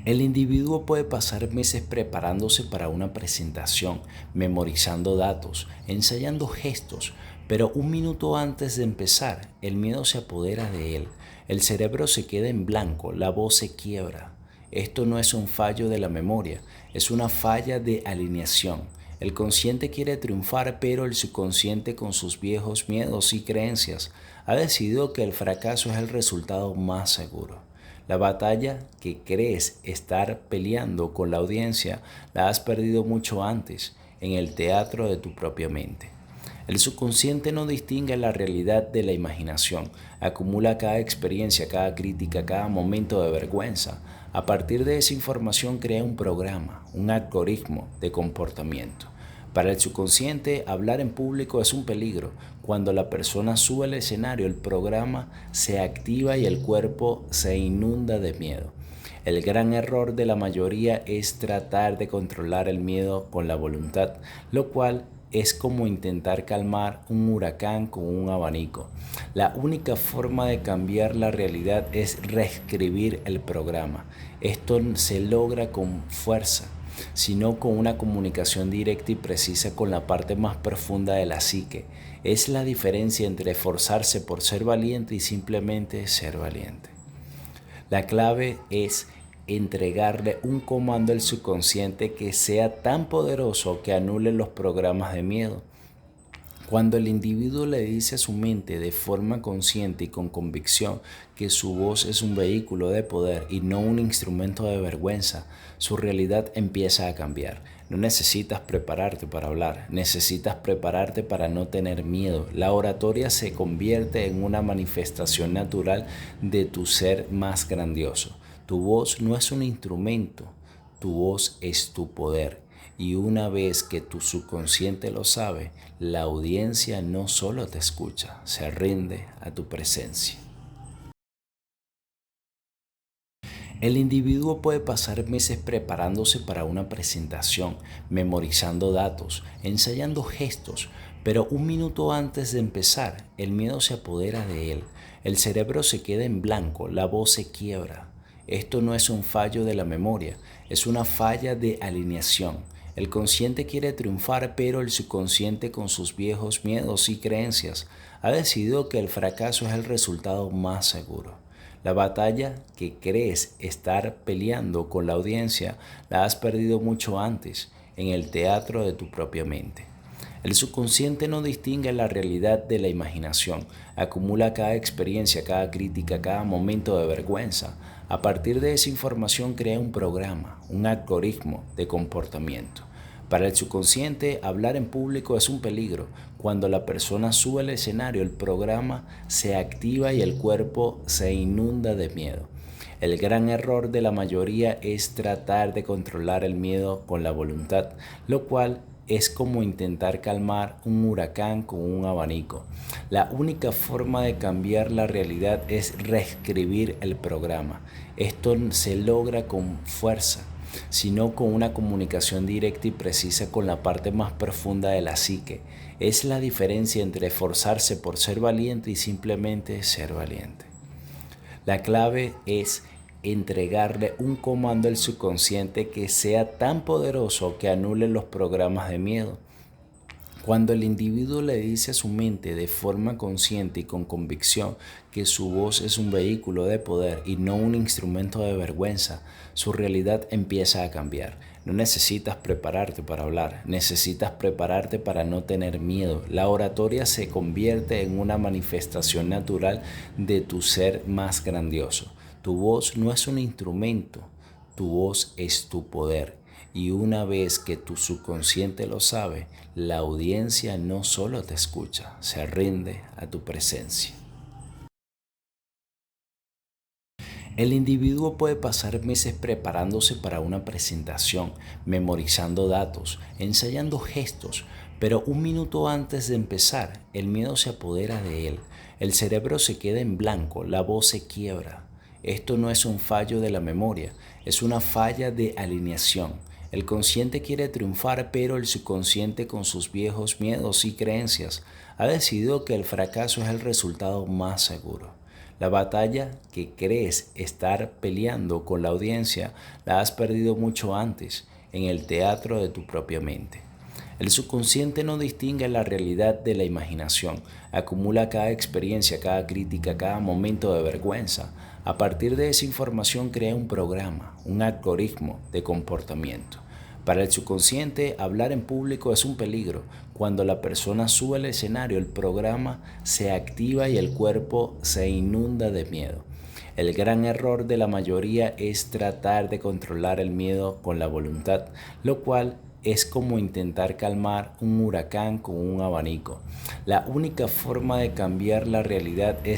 El individuo puede pasar meses preparándose para una presentación, memorizando datos, ensayando gestos, pero un minuto antes de empezar, el miedo se apodera de él. El cerebro se queda en blanco, la voz se quiebra. Esto no es un fallo de la memoria, es una falla de alineación. El consciente quiere triunfar, pero el subconsciente, con sus viejos miedos y creencias, ha decidido que el fracaso es el resultado más seguro. La batalla que crees estar peleando con la audiencia la has perdido mucho antes, en el teatro de tu propia mente. El subconsciente no distingue la realidad de la imaginación, acumula cada experiencia, cada crítica, cada momento de vergüenza. A partir de esa información crea un programa, un algoritmo de comportamiento. Para el subconsciente, hablar en público es un peligro. Cuando la persona sube al escenario, el programa se activa y el cuerpo se inunda de miedo. El gran error de la mayoría es tratar de controlar el miedo con la voluntad, lo cual es como intentar calmar un huracán con un abanico. La única forma de cambiar la realidad es reescribir el programa. Esto se logra con fuerza, sino con una comunicación directa y precisa con la parte más profunda de la psique. Es la diferencia entre esforzarse por ser valiente y simplemente ser valiente. La clave es entregarle un comando al subconsciente que sea tan poderoso que anule los programas de miedo. Cuando el individuo le dice a su mente de forma consciente y con convicción que su voz es un vehículo de poder y no un instrumento de vergüenza, su realidad empieza a cambiar. No necesitas prepararte para hablar, necesitas prepararte para no tener miedo. La oratoria se convierte en una manifestación natural de tu ser más grandioso. Tu voz no es un instrumento, tu voz es tu poder. Y una vez que tu subconsciente lo sabe, la audiencia no solo te escucha, se rinde a tu presencia. El individuo puede pasar meses preparándose para una presentación, memorizando datos, ensayando gestos, pero un minuto antes de empezar, el miedo se apodera de él. El cerebro se queda en blanco, la voz se quiebra. Esto no es un fallo de la memoria, es una falla de alineación. El consciente quiere triunfar, pero el subconsciente, con sus viejos miedos y creencias, ha decidido que el fracaso es el resultado más seguro. La batalla que crees estar peleando con la audiencia la has perdido mucho antes, en el teatro de tu propia mente. El subconsciente no distingue la realidad de la imaginación, acumula cada experiencia, cada crítica, cada momento de vergüenza. A partir de esa información crea un programa, un algoritmo de comportamiento. Para el subconsciente, hablar en público es un peligro. Cuando la persona sube al escenario, el programa se activa y el cuerpo se inunda de miedo. El gran error de la mayoría es tratar de controlar el miedo con la voluntad, lo cual es como intentar calmar un huracán con un abanico. La única forma de cambiar la realidad es reescribir el programa. Esto se logra con fuerza, sino con una comunicación directa y precisa con la parte más profunda de la psique. Es la diferencia entre esforzarse por ser valiente y simplemente ser valiente. La clave es entregarle un comando al subconsciente que sea tan poderoso que anule los programas de miedo. Cuando el individuo le dice a su mente de forma consciente y con convicción que su voz es un vehículo de poder y no un instrumento de vergüenza, su realidad empieza a cambiar. No necesitas prepararte para hablar, necesitas prepararte para no tener miedo. La oratoria se convierte en una manifestación natural de tu ser más grandioso. Tu voz no es un instrumento, tu voz es tu poder. Y una vez que tu subconsciente lo sabe, la audiencia no solo te escucha, se rinde a tu presencia. El individuo puede pasar meses preparándose para una presentación, memorizando datos, ensayando gestos, pero un minuto antes de empezar, el miedo se apodera de él. El cerebro se queda en blanco, la voz se quiebra. Esto no es un fallo de la memoria, es una falla de alineación. El consciente quiere triunfar, pero el subconsciente, con sus viejos miedos y creencias, ha decidido que el fracaso es el resultado más seguro. La batalla que crees estar peleando con la audiencia la has perdido mucho antes en el teatro de tu propia mente. El subconsciente no distingue la realidad de la imaginación, acumula cada experiencia, cada crítica, cada momento de vergüenza. A partir de esa información crea un programa, un algoritmo de comportamiento. Para el subconsciente, hablar en público es un peligro. Cuando la persona sube al escenario, el programa se activa y el cuerpo se inunda de miedo. El gran error de la mayoría es tratar de controlar el miedo con la voluntad, lo cual es como intentar calmar un huracán con un abanico. La única forma de cambiar la realidad es